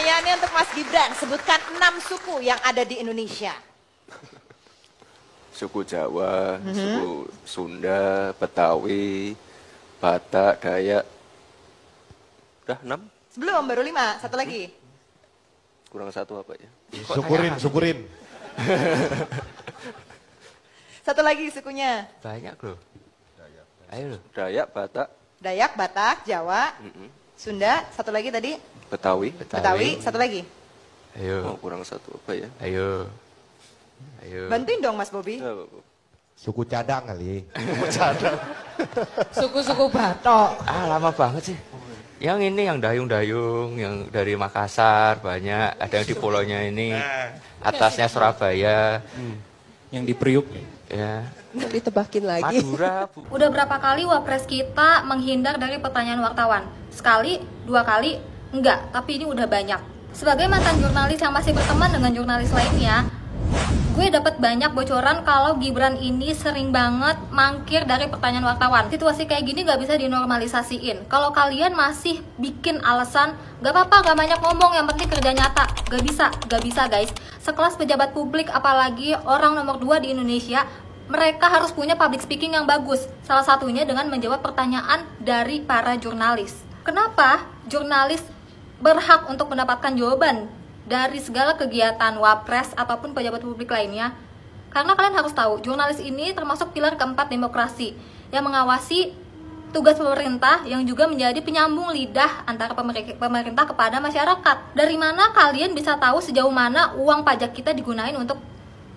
pertanyaannya untuk Mas Gibran. Sebutkan 6 suku yang ada di Indonesia. Suku Jawa, suku Sunda, Betawi, Batak, Dayak. Udah 6? Sebelum baru 5, satu lagi. Kurang satu apa ya? Syukurin. Satu lagi sukunya. Banyak loh. Ayo loh. Dayak, Batak. Dayak, Batak, Jawa, Sunda, satu lagi tadi. Betawi. Betawi, satu lagi. Ayo. Oh, kurang satu apa ya? Ayo. Bantuin dong Mas Bobi. Suku cadang kali. Suku-suku Batok. Lama banget sih. Yang ini yang dayung-dayung, yang dari Makassar banyak, ada yang di pulaunya ini, atasnya Surabaya. Yang di Priuk. Ya. Ditebakin lagi. Madura. Udah berapa kali Wapres kita menghindar dari pertanyaan wartawan? Sekali, 2 kali, enggak, tapi ini udah banyak. Sebagai mantan jurnalis yang masih berteman dengan jurnalis lainnya, gue dapat banyak bocoran kalau Gibran ini sering banget mangkir dari pertanyaan wartawan. Situasi kayak gini gak bisa dinormalisasiin. Kalau kalian masih bikin alasan, gak apa-apa, gak banyak ngomong, yang penting kerja nyata. Gak bisa guys. Sekelas pejabat publik, apalagi orang nomor 2 di Indonesia, mereka harus punya public speaking yang bagus. Salah satunya dengan menjawab pertanyaan dari para jurnalis. Kenapa jurnalis berhak untuk mendapatkan jawaban dari segala kegiatan Wapres ataupun pejabat publik lainnya? Karena kalian harus tahu, jurnalis ini termasuk pilar keempat demokrasi yang mengawasi tugas pemerintah, yang juga menjadi penyambung lidah antara pemerintah kepada masyarakat. Dari mana kalian bisa tahu sejauh mana uang pajak kita digunain untuk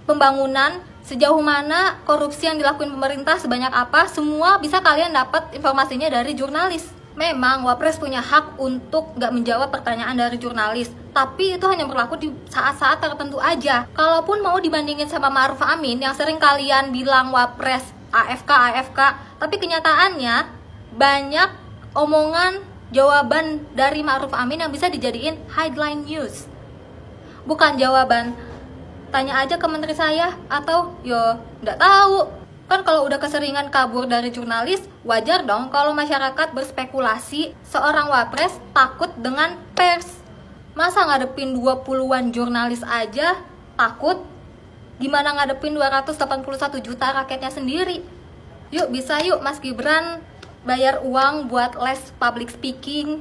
pembangunan, sejauh mana korupsi yang dilakukan pemerintah, sebanyak apa? Semua bisa kalian dapat informasinya dari jurnalis. Memang Wapres punya hak untuk nggak menjawab pertanyaan dari jurnalis, tapi itu hanya berlaku di saat-saat tertentu aja. Kalaupun mau dibandingin sama Ma'ruf Amin yang sering kalian bilang Wapres AFK, tapi kenyataannya banyak omongan jawaban dari Ma'ruf Amin yang bisa dijadiin headline news, bukan jawaban. Tanya aja ke menteri saya, atau yo nggak tahu. Kan kalau udah keseringan kabur dari jurnalis, wajar dong kalau masyarakat berspekulasi seorang Wapres takut dengan pers. Masa ngadepin 20-an jurnalis aja takut? Gimana ngadepin 281 juta rakyatnya sendiri? Yuk bisa yuk Mas Gibran bayar uang buat les public speaking,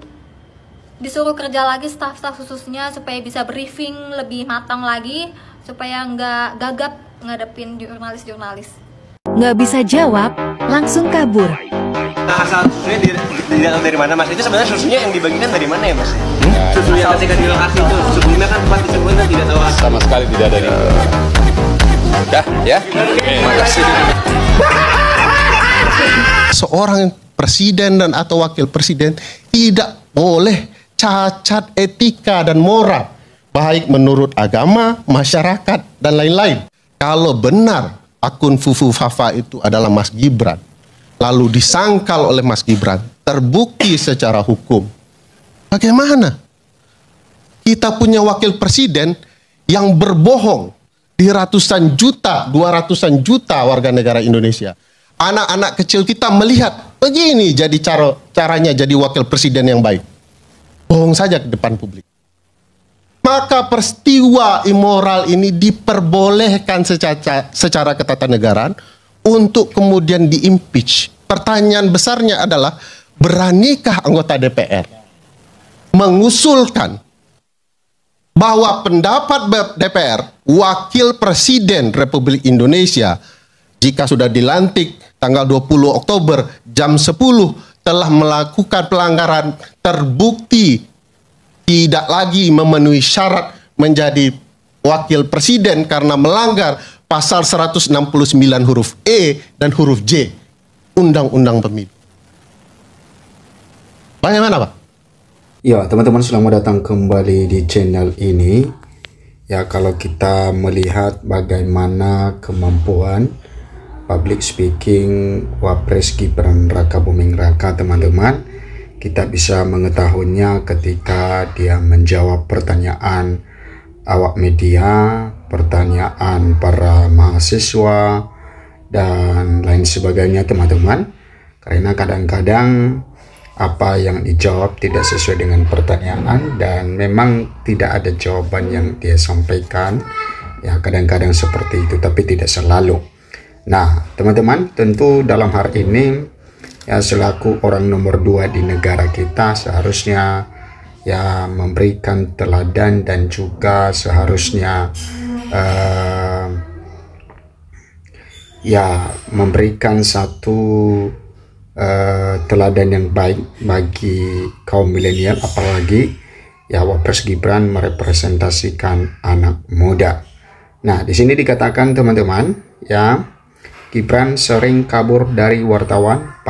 disuruh kerja lagi staf-staf khususnya supaya bisa briefing lebih matang lagi, supaya nggak gagap ngadepin jurnalis-jurnalis. Nggak bisa jawab, langsung kabur. Asal susunya didatang dari mana Mas? Itu sebenarnya susunya yang dibagikan dari mana ya Mas? Susu yang ketika di lokasi itu sebelumnya kan tempat tersebut tidak tahu sama sekali tidak ada. Udah ya. Terima kasih. Seorang presiden dan atau wakil presiden tidak boleh cacat etika dan moral, baik menurut agama, masyarakat dan lain-lain. Kalau benar akun Fufu Fafa itu adalah Mas Gibran, lalu disangkal oleh Mas Gibran, terbukti secara hukum, bagaimana? Kita punya wakil presiden yang berbohong di ratusan juta, 200-an juta warga negara Indonesia. Anak-anak kecil kita melihat, begini jadi caranya jadi wakil presiden yang baik. Bohong saja ke depan publik. Maka peristiwa immoral ini diperbolehkan secara ketatanegaraan untuk kemudian diimpeach. Pertanyaan besarnya adalah, beranikah anggota DPR mengusulkan bahwa pendapat DPR, Wakil Presiden Republik Indonesia, jika sudah dilantik tanggal 20 Oktober jam 10, telah melakukan pelanggaran terbukti tidak lagi memenuhi syarat menjadi wakil presiden karena melanggar pasal 169 huruf E dan huruf J Undang-Undang Pemilu. Bagaimana Pak? Ya teman-teman, selamat datang kembali di channel ini. Ya, kalau kita melihat bagaimana kemampuan public speaking Wapres Gibran Rakabuming Raka, teman-teman, kita bisa mengetahuinya ketika dia menjawab pertanyaan awak media, pertanyaan para mahasiswa, dan lain sebagainya, teman-teman. Karena kadang-kadang apa yang dijawab tidak sesuai dengan pertanyaan dan memang tidak ada jawaban yang dia sampaikan. Ya, kadang-kadang seperti itu, tapi tidak selalu. Nah, teman-teman, tentu dalam hal ini ya selaku orang nomor 2 di negara kita seharusnya ya memberikan teladan dan juga seharusnya ya memberikan satu teladan yang baik bagi kaum milenial, apalagi ya Wapres Gibran merepresentasikan anak muda. Nah, di sini dikatakan teman-teman ya, Gibran sering kabur dari wartawan,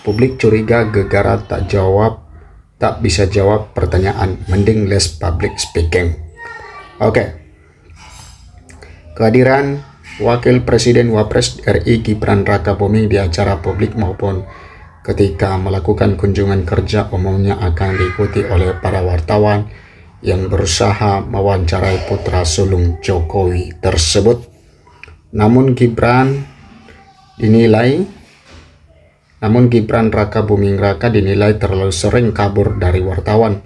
publik curiga gegara tak bisa jawab pertanyaan, mending les public speaking. Oke. Kehadiran Wakil Presiden Wapres RI Gibran Rakabuming di acara publik maupun ketika melakukan kunjungan kerja umumnya akan diikuti oleh para wartawan yang berusaha mewawancarai putra sulung Jokowi tersebut. Namun Gibran Rakabuming Raka dinilai terlalu sering kabur dari wartawan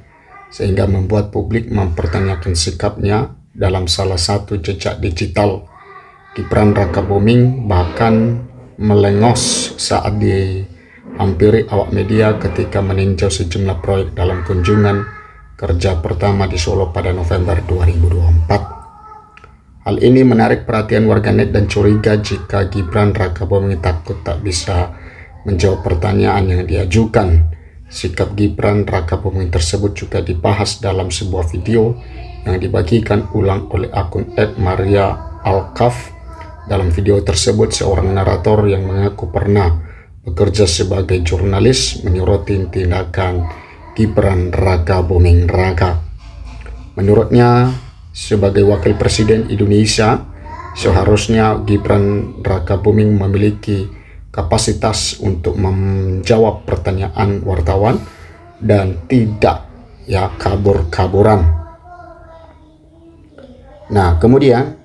sehingga membuat publik mempertanyakan sikapnya dalam salah satu jejak digital. Gibran Rakabuming bahkan melengos saat dihampiri awak media ketika meninjau sejumlah proyek dalam kunjungan kerja pertama di Solo pada November 2024. Hal ini menarik perhatian warganet dan curiga jika Gibran Rakabuming takut tak bisa menjawab pertanyaan yang diajukan. Sikap Gibran Rakabuming tersebut juga dibahas dalam sebuah video yang dibagikan ulang oleh akun @maria_alkaf. Dalam video tersebut, seorang narator yang mengaku pernah bekerja sebagai jurnalis menyoroti tindakan Gibran Rakabuming Raka. Menurutnya, sebagai wakil presiden Indonesia, seharusnya Gibran Rakabuming memiliki kapasitas untuk menjawab pertanyaan wartawan dan tidak ya kabur-kaburan. Nah, kemudian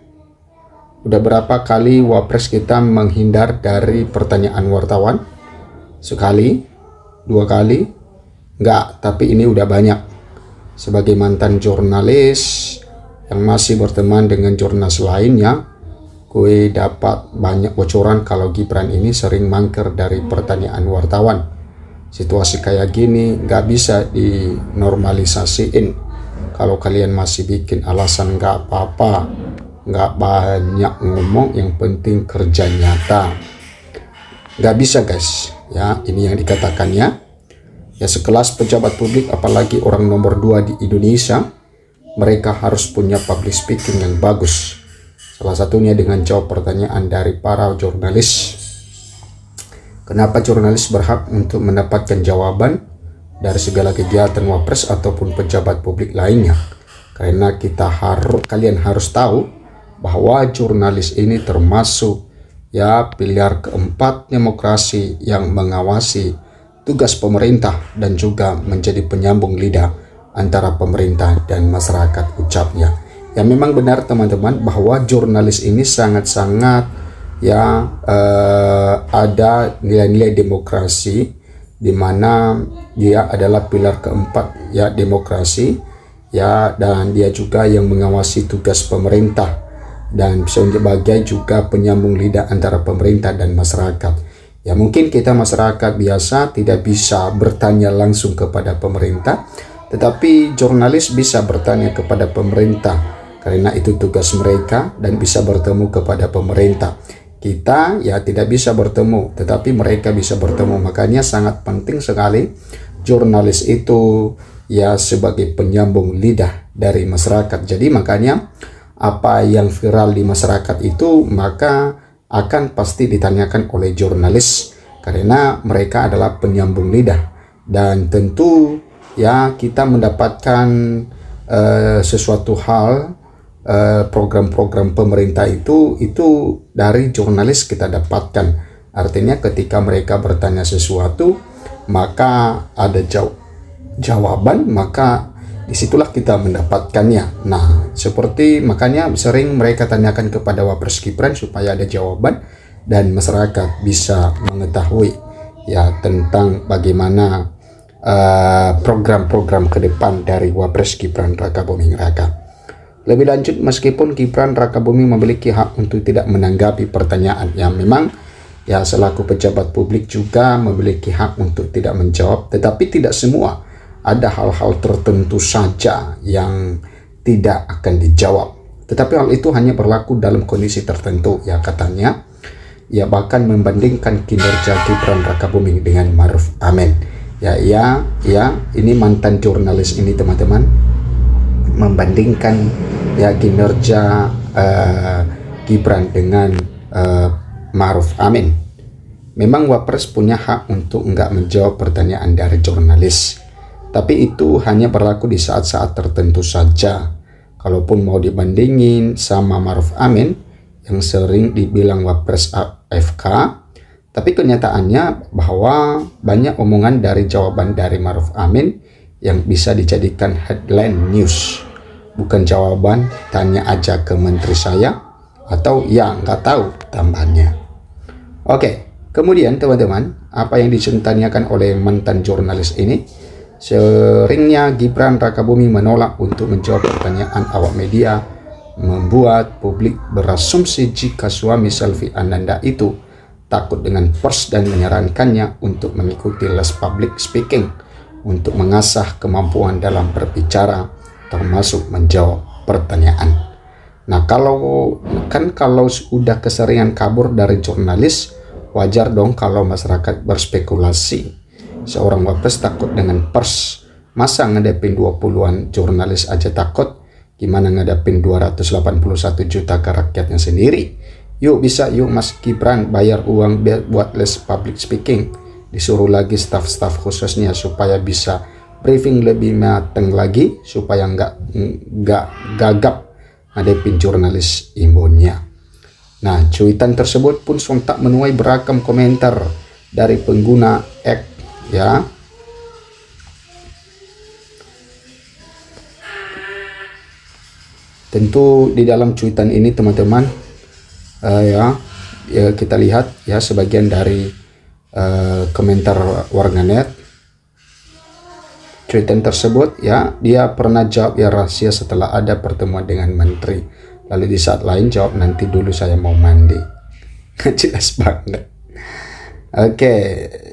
udah berapa kali Wapres kita menghindar dari pertanyaan wartawan? Sekali, 2 kali? Enggak, tapi ini udah banyak. Sebagai mantan jurnalis yang masih berteman dengan jurnalis lainnya, gue dapat banyak bocoran kalau Gibran ini sering mangker dari pertanyaan wartawan. Situasi kayak gini nggak bisa dinormalisasiin. Kalau kalian masih bikin alasan nggak apa-apa, nggak banyak ngomong, yang penting kerja nyata. Nggak bisa guys, ya ini yang dikatakannya. Ya sekelas pejabat publik, apalagi orang nomor 2 di Indonesia, mereka harus punya public speaking yang bagus. Salah satunya dengan jawab pertanyaan dari para jurnalis. Kenapa jurnalis berhak untuk mendapatkan jawaban dari segala kegiatan Wapres ataupun pejabat publik lainnya? Karena kalian harus tahu bahwa jurnalis ini termasuk ya pilar keempat demokrasi yang mengawasi tugas pemerintah dan juga menjadi penyambung lidah antara pemerintah dan masyarakat, ucapnya. Ya memang benar teman-teman bahwa jurnalis ini sangat-sangat ya ada nilai-nilai demokrasi, di mana dia adalah pilar keempat ya demokrasi ya, dan dia juga yang mengawasi tugas pemerintah dan sebagai juga penyambung lidah antara pemerintah dan masyarakat. Ya mungkin kita masyarakat biasa tidak bisa bertanya langsung kepada pemerintah, tetapi jurnalis bisa bertanya kepada pemerintah karena itu tugas mereka dan bisa bertemu kepada pemerintah. Kita ya tidak bisa bertemu, tetapi mereka bisa bertemu. Makanya sangat penting sekali jurnalis itu ya sebagai penyambung lidah dari masyarakat. Jadi makanya apa yang viral di masyarakat itu maka akan pasti ditanyakan oleh jurnalis karena mereka adalah penyambung lidah. Dan tentu ya kita mendapatkan sesuatu hal, program-program pemerintah itu dari jurnalis kita dapatkan. Artinya ketika mereka bertanya sesuatu maka ada jawaban, maka disitulah kita mendapatkannya. Nah seperti makanya sering mereka tanyakan kepada Wapres Gibran supaya ada jawaban dan masyarakat bisa mengetahui ya tentang bagaimana program-program ke depan dari Wapres Gibran Rakabuming Raka. Lebih lanjut, meskipun Gibran Rakabuming memiliki hak untuk tidak menanggapi pertanyaan yang memang ya selaku pejabat publik juga memiliki hak untuk tidak menjawab, tetapi tidak semua. Ada hal-hal tertentu saja yang tidak akan dijawab. Tetapi hal itu hanya berlaku dalam kondisi tertentu, ya katanya. Ya bahkan membandingkan kinerja Gibran Rakabuming dengan Maruf Amin. Ya ini mantan jurnalis ini teman-teman membandingkan ya kinerja Gibran dengan Maruf Amin. Memang Wapres punya hak untuk enggak menjawab pertanyaan dari jurnalis, tapi itu hanya berlaku di saat-saat tertentu saja. Kalaupun mau dibandingin sama Maruf Amin yang sering dibilang Wapres AFK, tapi kenyataannya bahwa banyak omongan dari jawaban dari Maruf Amin yang bisa dijadikan headline news, bukan jawaban tanya aja ke menteri saya atau ya nggak tahu tambahannya. Oke, kemudian teman-teman, apa yang ditanyakan oleh mantan jurnalis ini, seringnya Gibran Rakabuming menolak untuk menjawab pertanyaan awak media, membuat publik berasumsi jika suami Selvi Ananda itu takut dengan pers dan menyarankannya untuk mengikuti les public speaking untuk mengasah kemampuan dalam berbicara termasuk menjawab pertanyaan. Nah, kalau sudah keseringan kabur dari jurnalis, wajar dong kalau masyarakat berspekulasi. Seorang Wapres takut dengan pers, masa ngadepin 20-an jurnalis aja takut, gimana ngadepin 281 juta ke rakyatnya sendiri? Yuk bisa, yuk Mas Gibran bayar uang buat les public speaking, disuruh lagi staf-staf khususnya supaya bisa briefing lebih matang lagi, supaya nggak gagap ngadepin jurnalis imbonnya. Nah, cuitan tersebut pun sontak menuai beragam komentar dari pengguna X, ya. Tentu di dalam cuitan ini teman-teman, ya kita lihat ya sebagian dari komentar warganet. Cuitan tersebut ya, dia pernah jawab ya rahasia setelah ada pertemuan dengan menteri, lalu di saat lain jawab nanti dulu saya mau mandi. Jelas banget. Oke,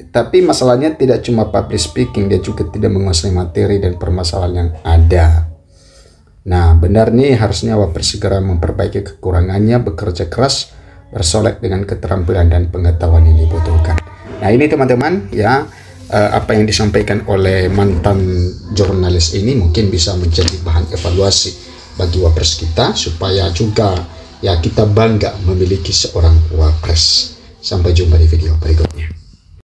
tapi masalahnya tidak cuma public speaking, dia juga tidak menguasai materi dan permasalahan yang ada. Nah, benar nih, harusnya Wapres segera memperbaiki kekurangannya, bekerja keras, bersolek dengan keterampilan dan pengetahuan yang dibutuhkan. Nah, ini teman-teman ya, apa yang disampaikan oleh mantan jurnalis ini mungkin bisa menjadi bahan evaluasi bagi Wapres kita, supaya juga ya kita bangga memiliki seorang Wapres. Sampai jumpa di video berikutnya.